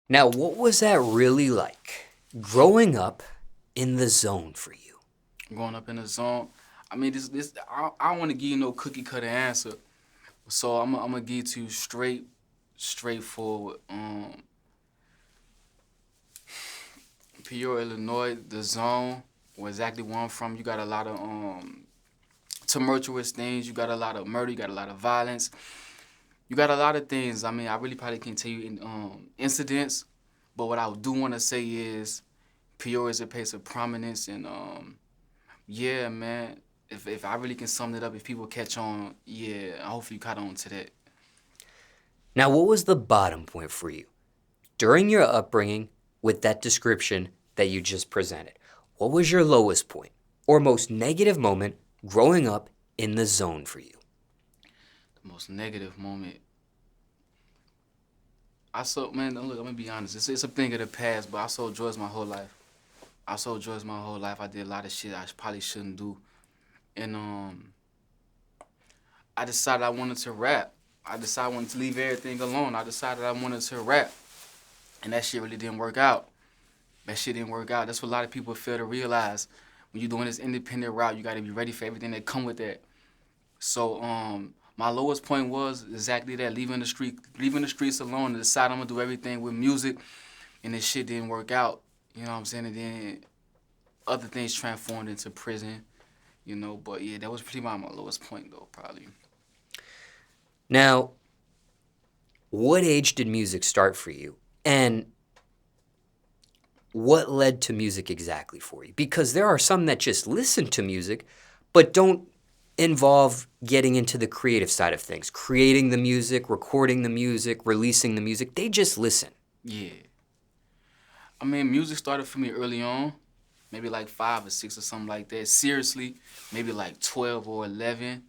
Now, what was that really like, growing up in the zone for you? Growing up in the zone. I mean, I don't want to give you no cookie cutter answer, so I'm gonna give it to you straightforward. Peoria, Illinois, the zone, where exactly where I'm from, you got a lot of tumultuous things. You got a lot of murder. You got a lot of violence. You got a lot of things. I mean, I really probably can't tell you in incidents, but what I do want to say is Peoria is a place of prominence, and yeah, man. If I really can sum it up, if people catch on, yeah, hopefully you caught on to that. Now, what was the bottom point for you during your upbringing with that description that you just presented? What was your lowest point or most negative moment growing up in the zone for you? The most negative moment. I saw, man, look, I'm gonna be honest. It's a thing of the past, but I sold drugs my whole life. I sold drugs my whole life. I did a lot of shit I probably shouldn't do, and I decided I wanted to rap. I decided I wanted to leave everything alone. I decided I wanted to rap, and that shit really didn't work out. That shit didn't work out. That's what a lot of people fail to realize. When you're doing this independent route, you got to be ready for everything that come with that. So my lowest point was exactly that: leaving the streets alone, and decide I'm gonna do everything with music, and this shit didn't work out. You know what I'm saying? And then other things transformed into prison. But yeah, that was pretty much my lowest point though, probably. Now, what age did music start for you? And what led to music exactly for you? Because there are some that just listen to music, but don't involve getting into the creative side of things, creating the music, recording the music, releasing the music. They just listen. Yeah. I mean, music started for me early on, maybe like 5 or 6 or something like that. Seriously, maybe like 12 or 11.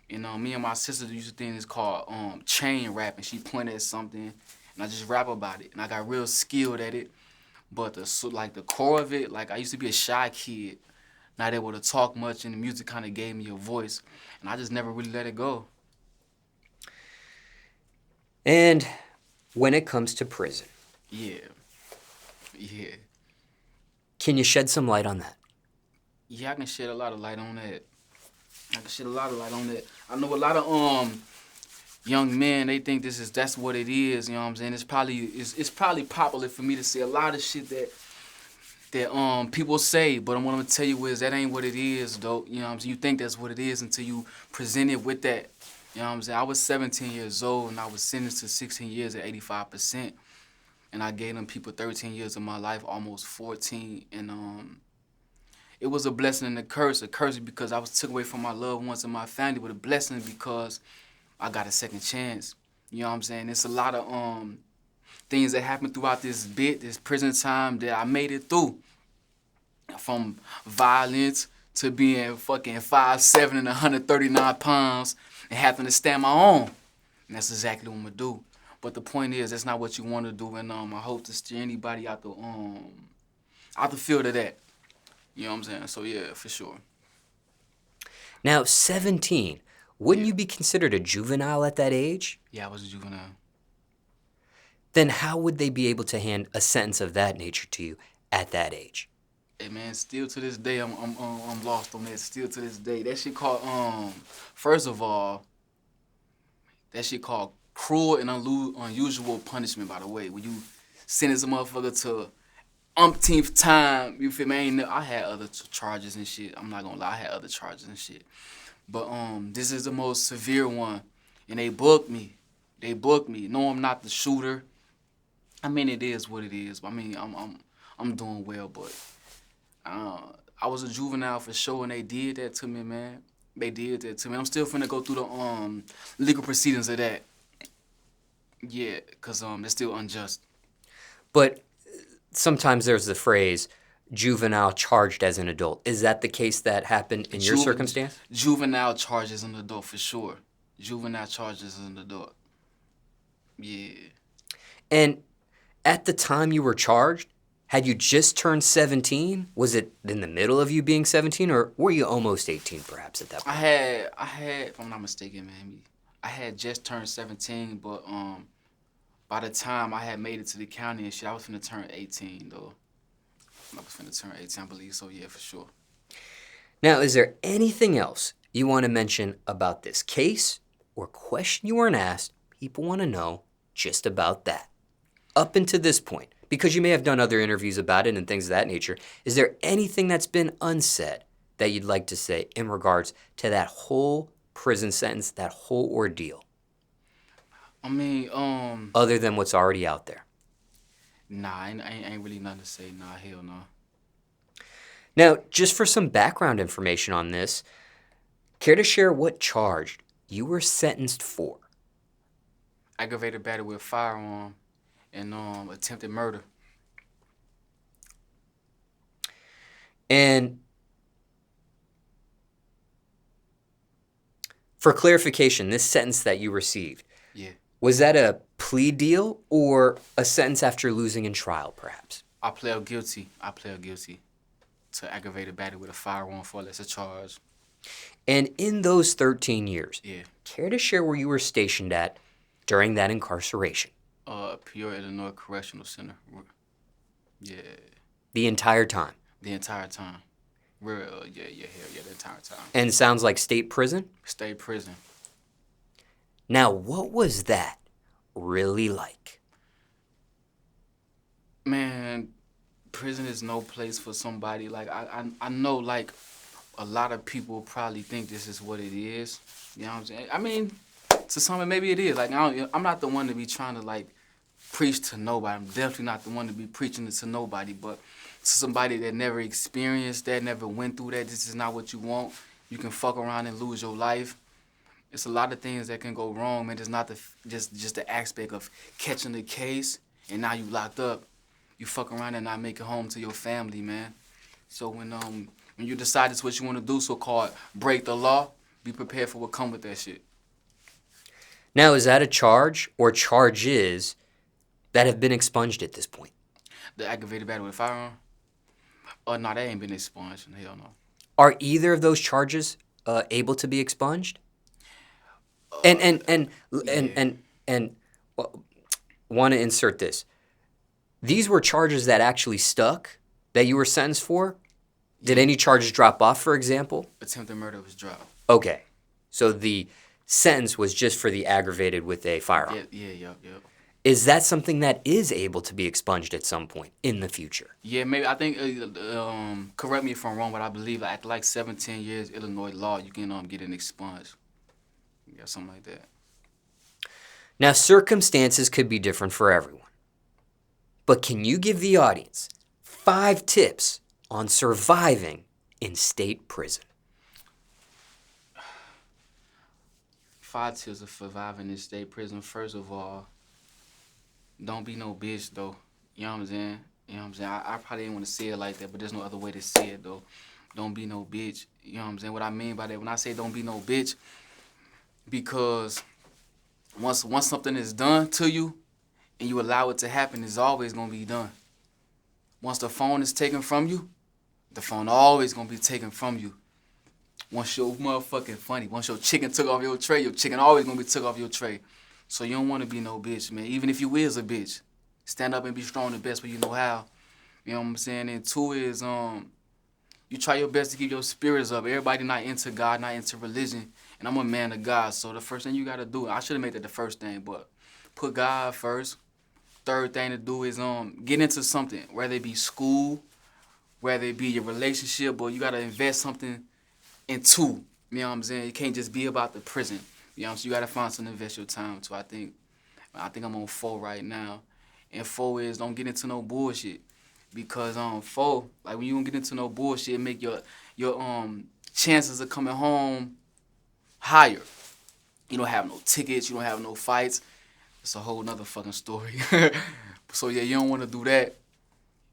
Me and my sister used to think it's called chain rapping. She pointed at something, and I just rap about it. And I got real skilled at it. But the core of it, like I used to be a shy kid, not able to talk much, and the music kind of gave me a voice, and I just never really let it go. And when it comes to prison, Yeah, yeah, can you shed some light on that? yeah. I can shed a lot of light on that. I can shed a lot of light on that. I know a lot of young men, they think that's what it is. You know what I'm saying? It's probably popular for me to say a lot of shit that people say, but what I'm gonna tell you is that ain't what it is, though. You know what I'm saying? You think that's what it is until you present it with that. You know what I'm saying? I was 17 years old and I was sentenced to 16 years at 85%, and I gave them people 13 years of my life, almost 14, and it was a blessing and a curse. A curse because I was took away from my loved ones and my family, but a blessing because I got a second chance. You know what I'm saying? It's a lot of things that happened throughout this prison time that I made it through. From violence to being fucking 5'7" and 139 pounds and having to stand my own. And that's exactly what I'm gonna do. But the point is, that's not what you want to do, and I hope to steer anybody out the field of that. You know what I'm saying? So yeah, for sure. Now, 17, wouldn't Yeah. you be considered a juvenile at that age? Yeah, I was a juvenile. Then how would they be able to hand a sentence of that nature to you at that age? Hey man, still to this day, I'm lost on that. Still to this day, that shit called first of all, that shit called cruel and unusual punishment. By the way, when you sentence a motherfucker to umpteenth time, you feel me? I had other charges and shit. I'm not gonna lie, I had other charges and shit. But this is the most severe one, and they booked me. They booked me. No, I'm not the shooter. I mean, it is what it is. I mean, I'm doing well, but I was a juvenile for sure, and they did that to me, man. They did that to me. I'm still finna go through the legal proceedings of that. Yeah, cause they're still unjust. But sometimes there's the phrase, juvenile charged as an adult. Is that the case that happened in your circumstance? Juvenile charges an adult for sure. Juvenile charges an adult. Yeah. And at the time you were charged, had you just turned 17? Was it in the middle of you being 17, or were you almost 18 perhaps at that point? I had, if I'm not mistaken, man, I had just turned 17, but by the time I had made it to the county and shit, I was finna turn 18, though. I was finna turn 18, I believe, so yeah, for sure. Now, is there anything else you want to mention about this case or question you weren't asked people want to know just about that? Up until this point, because you may have done other interviews about it and things of that nature, is there anything that's been unsaid that you'd like to say in regards to that whole prison sentence, that whole ordeal? I mean, Other than what's already out there. nah, ain't really nothing to say. Nah, hell no. Now, just for some background information on this, care to share what charge you were sentenced for? Aggravated battery with a firearm and attempted murder. And for clarification, this sentence that you received, Yeah. was that a plea deal or a sentence after losing in trial, perhaps? I pled guilty to aggravated battery with a firearm for a lesser charge. And in those 13 years, Yeah. care to share where you were stationed at during that incarceration? Peoria, Illinois Correctional Center. Yeah. The entire time? The entire time. Hell yeah, the entire time. And sounds like state prison? State prison. Now, what was that really like? Man, prison is no place for somebody. Like, I know, like, a lot of people probably think this is what it is. You know what I'm saying? I mean, to some, maybe it is. Like, I'm not the one to be trying to, like, preach to nobody. I'm definitely not the one to be preaching it to nobody. But to somebody that never experienced that, never went through that, this is not what you want. You can fuck around and lose your life. It's a lot of things that can go wrong, man. It's not just the aspect of catching the case and now you locked up. You fuck around and not make it home to your family, man. So when you decide it's what you want to do, so-called break the law, be prepared for what come with that shit. Now, is that a charge or charges that have been expunged at this point? The aggravated battery with a firearm? Oh, no, they ain't been expunged. Hell no. Are either of those charges able to be expunged? And want to insert this. These were charges that actually stuck that you were sentenced for? Did any charges drop off, for example? Attempted murder was dropped. Okay. So the sentence was just for the aggravated with a firearm. Yeah. Is that something that is able to be expunged at some point in the future? Yeah, maybe. I think, correct me if I'm wrong, but I believe after like 17 years, Illinois law, you can get it expunged. Yeah, something like that. Now, circumstances could be different for everyone. But can you give the audience 5 tips on surviving in state prison? 5 tips of surviving in state prison. First of all, don't be no bitch, though. You know what I'm saying? I probably didn't want to say it like that, but there's no other way to say it, though. Don't be no bitch. You know what I'm saying? What I mean by that, when I say don't be no bitch, because once something is done to you and you allow it to happen, it's always going to be done. Once the phone is taken from you, the phone always going to be taken from you. Once your motherfucking funny, once your chicken took off your tray, your chicken always going to be took off your tray. So you don't want to be no bitch, man. Even if you is a bitch, stand up and be strong the best way you know how. You know what I'm saying? And 2 is, you try your best to keep your spirits up. Everybody not into God, not into religion. And I'm a man of God, so the first thing you got to do, I should have made that the first thing, but put God first. 3rd thing to do is get into something, whether it be school, whether it be your relationship, but you got to invest something into. You know what I'm saying? You can't just be about the prison. You know what I'm saying? You got to find something to invest your time to. I think I'm on 4 right now. And 4 is don't get into no bullshit. Because 4, like when you don't get into no bullshit, it make your chances of coming home higher. You don't have no tickets, you don't have no fights. It's a whole nother fucking story. So yeah, you don't want to do that.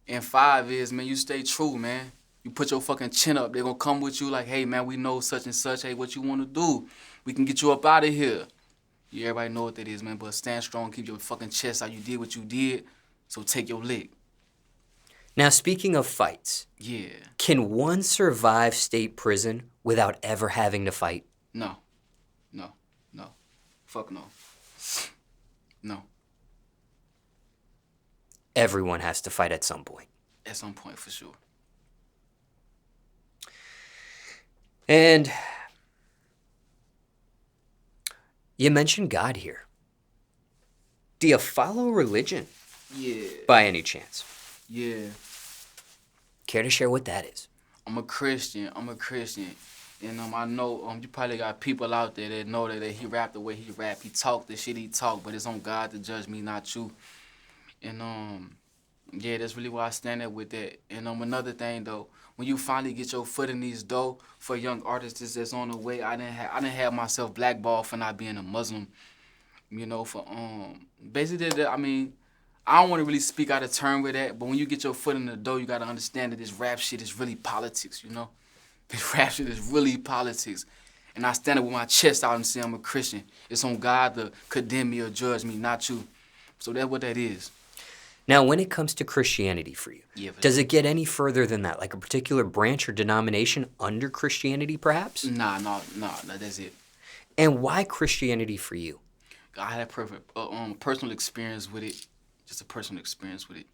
And 5 is, man, you stay true, man. You put your fucking chin up. They're going to come with you like, hey, man, we know such and such. Hey, what you want to do? We can get you up out of here. Yeah, everybody know what that is, man. But stand strong, keep your fucking chest out. You did what you did, so take your lick. Now, speaking of fights, Yeah. can one survive state prison without ever having to fight? No. Fuck no. No. everyone has to fight at some point. At some point, for sure. And you mentioned God here. Do you follow religion? Yeah. By any chance? Yeah. Care to share what that is? I'm a Christian. And I know you probably got people out there that know that he rap the way he rap. He talk the shit he talk, but it's on God to judge me, not you. And yeah, that's really why I stand there with that. And another thing though, when you finally get your foot in these door for young artists that's on the way, I didn't have myself blackballed for not being a Muslim. You know, for basically I mean, I don't want to really speak out of turn with that, but when you get your foot in the door, you gotta understand that this rap shit is really politics, you know? This rap shit is really politics. And I stand up with my chest out and say I'm a Christian. It's on God to condemn me or judge me, not you. So that's what that is. Now, when it comes to Christianity for you, does it get any further than that? Like a particular branch or denomination under Christianity, perhaps? Nah, that's it. And why Christianity for you? I had a personal experience with it. Just a personal experience with it.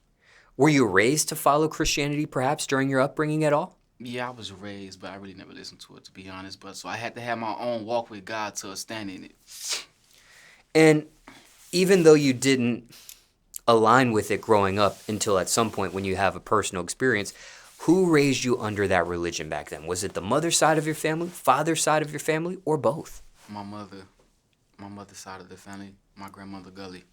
Were you raised to follow Christianity, perhaps, during your upbringing at all? Yeah, I was raised, but I really never listened to it, to be honest. But so I had to have my own walk with God to stand in it. And even though you didn't align with it growing up until at some point when you have a personal experience, who raised you under that religion back then? Was it the mother side of your family, father side of your family, or both? My mother's side of the family, my grandmother Gully.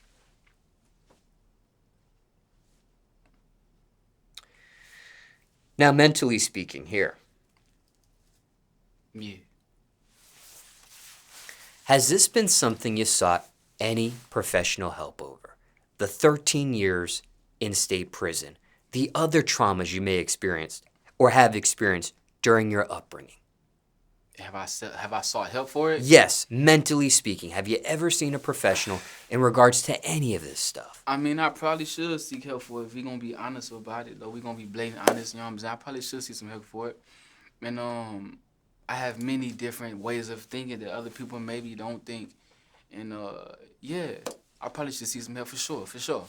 Now, mentally speaking here. Yeah. Has this been something you sought any professional help over? The 13 years in state prison, the other traumas you may experience or have experienced during your upbringing. Have I sought help for it? Yes, mentally speaking. Have you ever seen a professional in regards to any of this stuff? I mean, I probably should seek help for it if we're going to be honest about it, though. We're going to be blatant honest, you know what I'm saying? I probably should seek some help for it. And I have many different ways of thinking that other people maybe don't think. And yeah, I probably should seek some help for sure.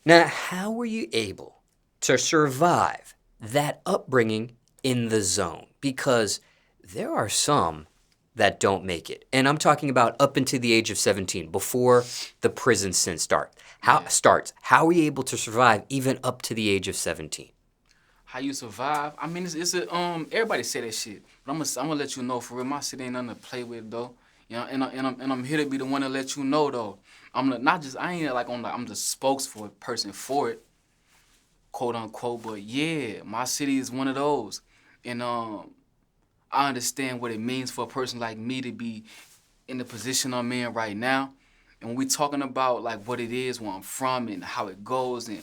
Now, how were you able to survive that upbringing in the zone? Because there are some that don't make it. And I'm talking about up until the age of 17, before the prison sentence starts. How are you able to survive even up to the age of 17? How you survive? I mean, everybody say that shit. But I'm gonna let you know for real. My shit ain't nothing to play with though. You know, and I'm here to be the one to let you know though. I'm the spokesperson for it, quote unquote. But yeah, my city is one of those. And I understand what it means for a person like me to be in the position I'm in right now. And when we talking about like what it is, where I'm from, and how it goes, and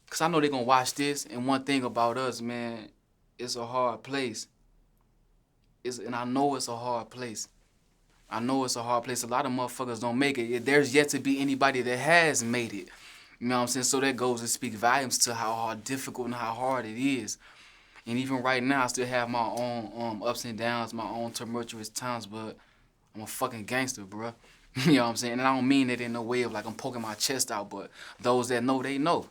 because I know they're going to watch this, and one thing about us, man, it's a hard place. And I know it's a hard place. A lot of motherfuckers don't make it. There's yet to be anybody that has made it. You know what I'm saying? So that goes to speak volumes to how difficult and how hard it is. And even right now, I still have my own ups and downs, my own tumultuous times, but I'm a fucking gangster, bro. You know what I'm saying? And I don't mean it in no way of like I'm poking my chest out, but those that know, they know.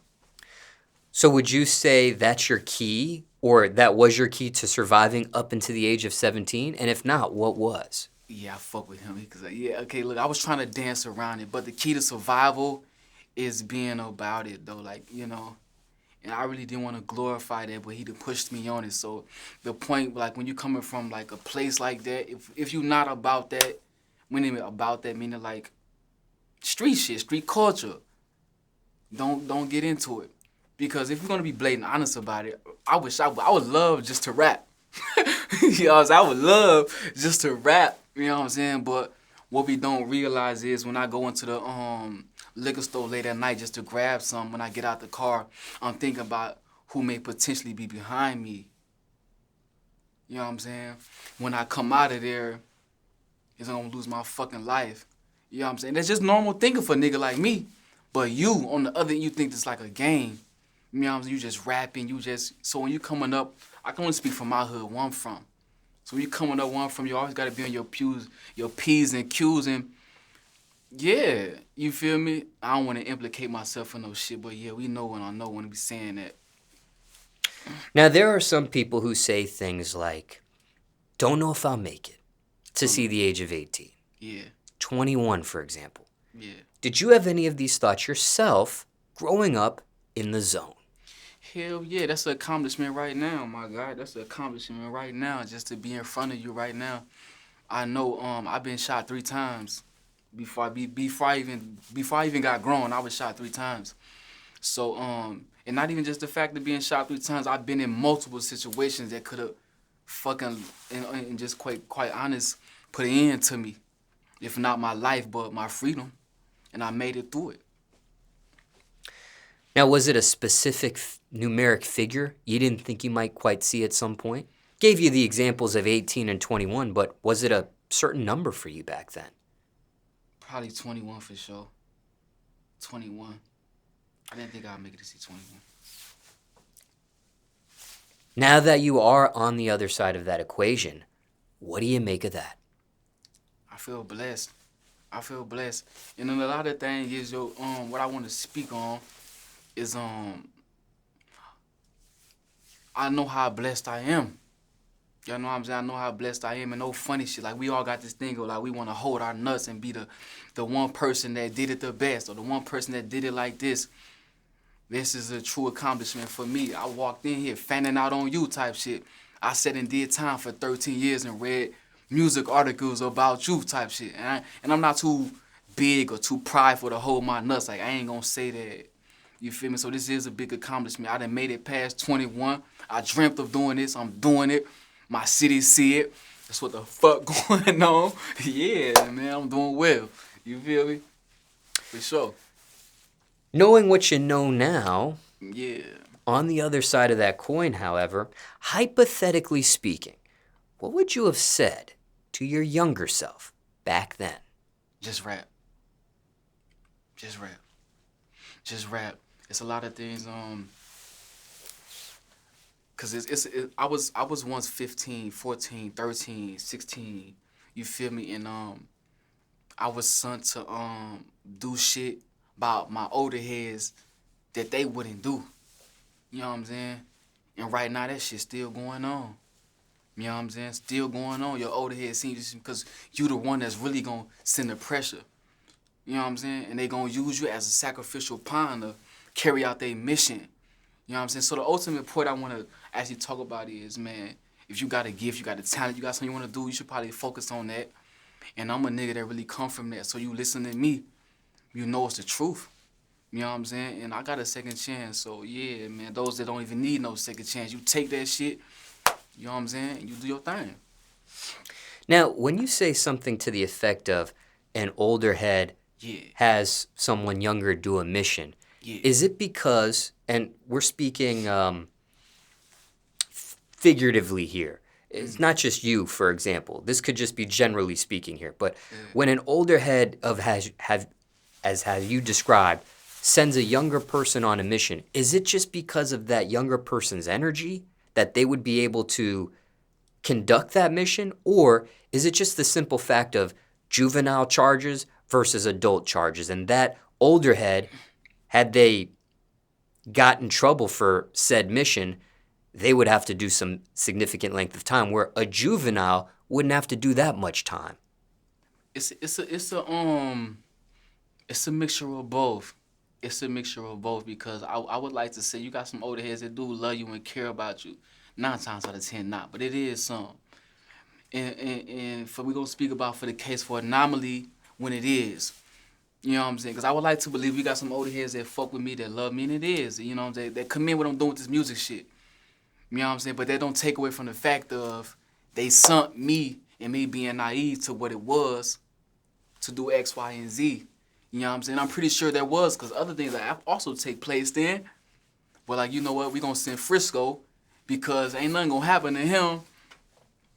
So would you say that's your key, or that was your key to surviving up until the age of 17? And if not, what was? Yeah, I fuck with him. Because, look, I was trying to dance around it, but the key to survival is being about it, though, like, you know. And I really didn't want to glorify that, but he done pushed me on it. So the point, like, when you coming from, like, a place like that, if you not about that, meaning, like, street shit, street culture, don't get into it. Because if you're going to be blatant honest about it, I would love just to rap. You know what I'm saying? I would love just to rap, you know what I'm saying? But what we don't realize is when I go into the liquor store late at night just to grab some, when I get out the car, I'm thinking about who may potentially be behind me. You know what I'm saying? When I come out of there, I'm going to lose my fucking life. You know what I'm saying? That's just normal thinking for a nigga like me. But you, on the other end, you think it's like a game. You know what I'm saying? You just rapping, so when you coming up, I can only speak from my hood, where I'm from. So when you coming up where I'm from, you always got to be on your P's and Q's, and Yeah, you feel me? I don't want to implicate myself in no shit, but yeah, we know when I know when we saying that. Now, there are some people who say things like, don't know if I'll make it to Don't see know. the age of 18. Yeah, 21, for example. yeah. Did you have any of these thoughts yourself growing up in the zone? Hell yeah, that's an accomplishment right now, my guy. That's an accomplishment right now, just to be in front of you right now. I know I've been shot 3 times before I even got grown. I was shot 3 times. So and not even just the fact of being shot 3 times. I've been in multiple situations that could have fucking and just quite honest put an end to me, if not my life, but my freedom, and I made it through it. Now, was it a specific numeric figure you didn't think you might quite see at some point? Gave you the examples of 18 and 21, but was it a certain number for you back then? Probably 21 for sure. 21. I didn't think I'd make it to see 21. Now that you are on the other side of that equation, what do you make of that? I feel blessed. I feel blessed. And then a lot of things is what I want to speak on is I know how blessed I am. You know what I'm saying? I know how blessed I am, and no funny shit. Like, we all got this thing of, like, we want to hold our nuts and be the one person that did it the best, or the one person that did it like this. This is a true accomplishment for me. I walked in here fanning out on you type shit. I sat and did time for 13 years and read music articles about you type shit. And I'm not too big or too prideful to hold my nuts. Like, I ain't gonna say that. You feel me? So this is a big accomplishment. I done made it past 21. I dreamt of doing this. I'm doing it. My city see it. That's what the fuck going on. Yeah, man, I'm doing well. You feel me? For sure. Knowing what you know now, Yeah. on the other side of that coin, however, hypothetically speaking, what would you have said to your younger self back then? Just rap. Just rap. Just rap. It's a lot of things, cause I was once 15, 14, 13, 16, you feel me? And I was sent to do shit about my older heads that they wouldn't do. You know what I'm saying? And right now that shit's still going on. You know what I'm saying? Still going on. Your older heads see you because you the one that's really gonna send the pressure. You know what I'm saying? And they gonna use you as a sacrificial pawn to carry out their mission. You know what I'm saying? So the ultimate point I wanna actually talk about is, man, if you got a gift, you got a talent, you got something you wanna do, you should probably focus on that. And I'm a nigga that really come from that. So you listen to me, you know it's the truth. You know what I'm saying? And I got a second chance. So yeah, man, those that don't even need no second chance, you take that shit, you know what I'm saying, and you do your thing. Now, when you say something to the effect of an older head Yeah. has someone younger do a mission, Yeah. is it because, and we're speaking figuratively here, it's not just you, for example. This could just be generally speaking here. But when an older head as you described, sends a younger person on a mission, is it just because of that younger person's energy that they would be able to conduct that mission? Or is it just the simple fact of juvenile charges versus adult charges? And that older head, had they got in trouble for said mission, they would have to do some significant length of time, where a juvenile wouldn't have to do that much time. It's a mixture of both. It's a mixture of both because I would like to say you got some older heads that do love you and care about you. 9 times out of 10 not, but it is some. And for we gonna speak about for the case for anomaly when it is. You know what I'm saying? Because I would like to believe we got some older heads that fuck with me, that love me, and it is. You know what I'm saying? That commend what I'm doing with this music shit. You know what I'm saying? But that don't take away from the fact of they sunk me and me being naive to what it was to do X, Y, and Z. You know what I'm saying? I'm pretty sure there was, because other things that also take place then. But like, you know what? We gonna send Frisco because ain't nothing gonna happen to him.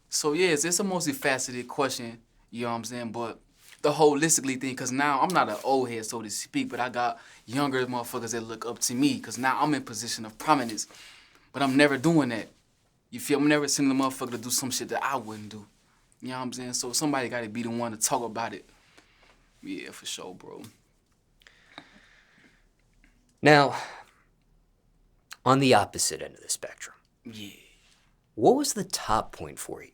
So yeah, it's a multifaceted question. You know what I'm saying? But the holistically thing, because now I'm not an old head, so to speak, but I got younger motherfuckers that look up to me, because now I'm in position of prominence. But I'm never doing that. You feel? I'm never sending a motherfucker to do some shit that I wouldn't do. You know what I'm saying? So somebody got to be the one to talk about it. Yeah, for sure, bro. Now, on the opposite end of the spectrum, Yeah. what was the top point for you?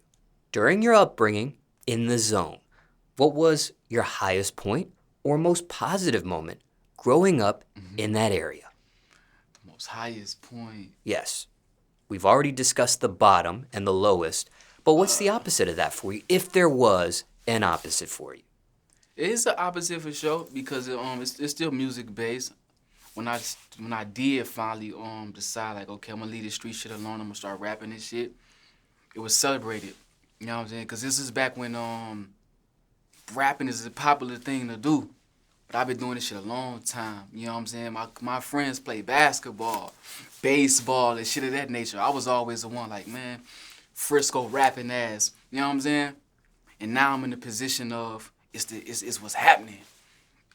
During your upbringing, in the zone, what was your highest point or most positive moment growing up in that area? The most highest point. Yes, we've already discussed the bottom and the lowest, but what's the opposite of that for you, if there was an opposite for you? It is the opposite for sure because it's still music based. When I did finally decide like, okay, I'm gonna leave this street shit alone, I'm gonna start rapping this shit, it was celebrated. You know what I'm saying? Cause this is back when rapping is a popular thing to do. But I've been doing this shit a long time. You know what I'm saying? My friends play basketball, baseball, and shit of that nature. I was always the one like, man, Frisco rapping ass. You know what I'm saying? And now I'm in the position of it's what's happening.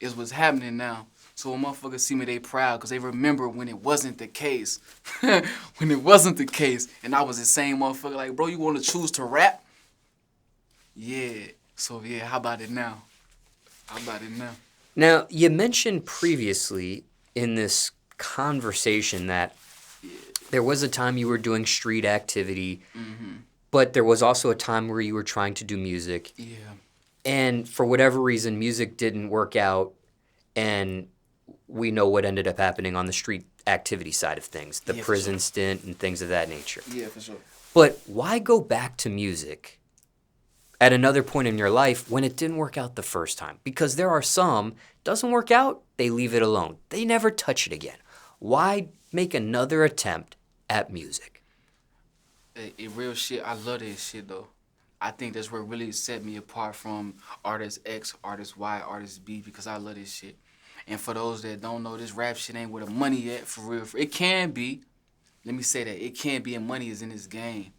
It's what's happening now. So when motherfuckers see me, they proud because they remember when it wasn't the case. When it wasn't the case. And I was the same motherfucker like, bro, you want to choose to rap? Yeah. So yeah, how about it now? How about it now? Now, you mentioned previously in this conversation that there was a time you were doing street activity, but there was also a time where you were trying to do music. Yeah. And for whatever reason, music didn't work out, and we know what ended up happening on the street activity side of things, the Yeah, for prison sure. stint and things of that nature. Yeah, for sure. But why go back to music at another point in your life when it didn't work out the first time? Because there are some, doesn't work out, they leave it alone. They never touch it again. Why make another attempt at music? Real shit, I love that shit though. I think that's what really set me apart from artist X, artist Y, artist B, because I love this shit. And for those that don't know, this rap shit ain't where the money at, for real. It can be. Let me say that. It can be, and money is in this game.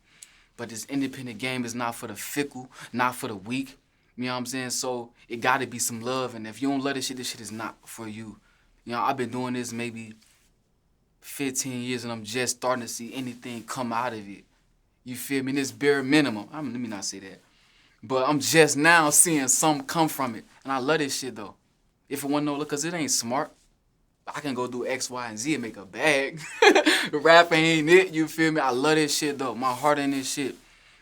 But this independent game is not for the fickle, not for the weak. You know what I'm saying? So it gotta be some love. And if you don't love this shit is not for you. You know, I've been doing this maybe 15 years and I'm just starting to see anything come out of it. You feel me? This bare minimum. Let me not say that. But I'm just now seeing some come from it. And I love this shit though. If it wasn't no look, cause it ain't smart. I can go do X, Y, and Z and make a bag. Rapping ain't it, you feel me? I love this shit though. My heart in this shit.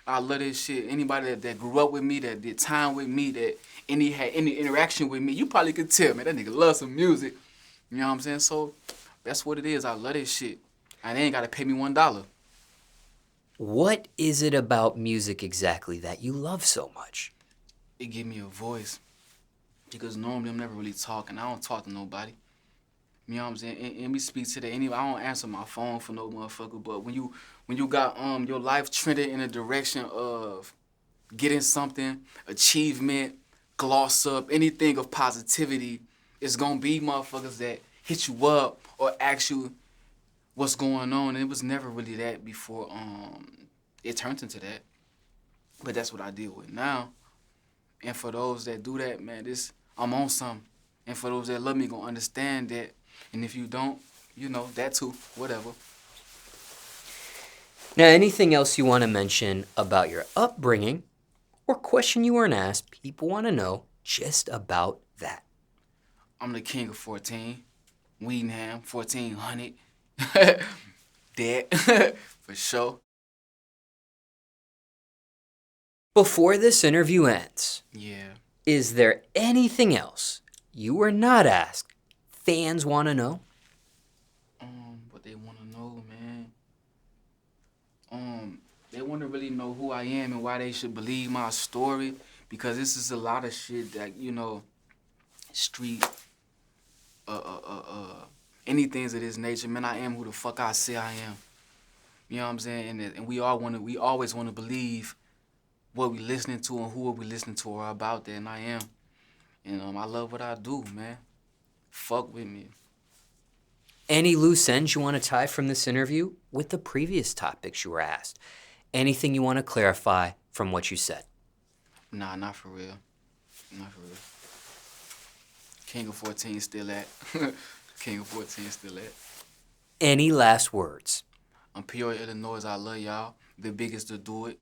I love this shit. Anybody that grew up with me, that did time with me, that had any interaction with me, you probably could tell, man, that nigga love some music. You know what I'm saying? So that's what it is. I love this shit. And they ain't gotta pay me $1. What is it about music exactly that you love so much? It give me a voice. Because normally I'm never really talking. I don't talk to nobody. You know what I'm saying? And we speak to I don't answer my phone for no motherfucker. But when you got your life trending in a direction of getting something, achievement, gloss up, anything of positivity, it's gonna be motherfuckers that hit you up or ask you what's going on. And it was never really that before it turned into that. But that's what I deal with now. And for those that do that, man, I'm on something. And for those that love me, gonna understand that. And if you don't, you know, that too, whatever. Now, anything else you want to mention about your upbringing or question you weren't asked, people want to know just about that. I'm the king of 14. Weedham, 1400. Dead, for sure. Before this interview ends, Yeah. is there anything else you were not asked fans want to know? What they want to know, man. They want to really know who I am and why they should believe my story, because this is a lot of shit that, you know, street, anything of this nature, man. I am who the fuck I say I am. You know what I'm saying? And we always want to believe what we listening to and who we listening to are about that, and I am. And I love what I do, man. Fuck with me. Any loose ends you want to tie from this interview with the previous topics you were asked? Anything you want to clarify from what you said? Nah, not for real. Not for real. King of 14 still at. King of 14 still at. Any last words? I'm Peoria, Illinois. I love y'all. The biggest to do it.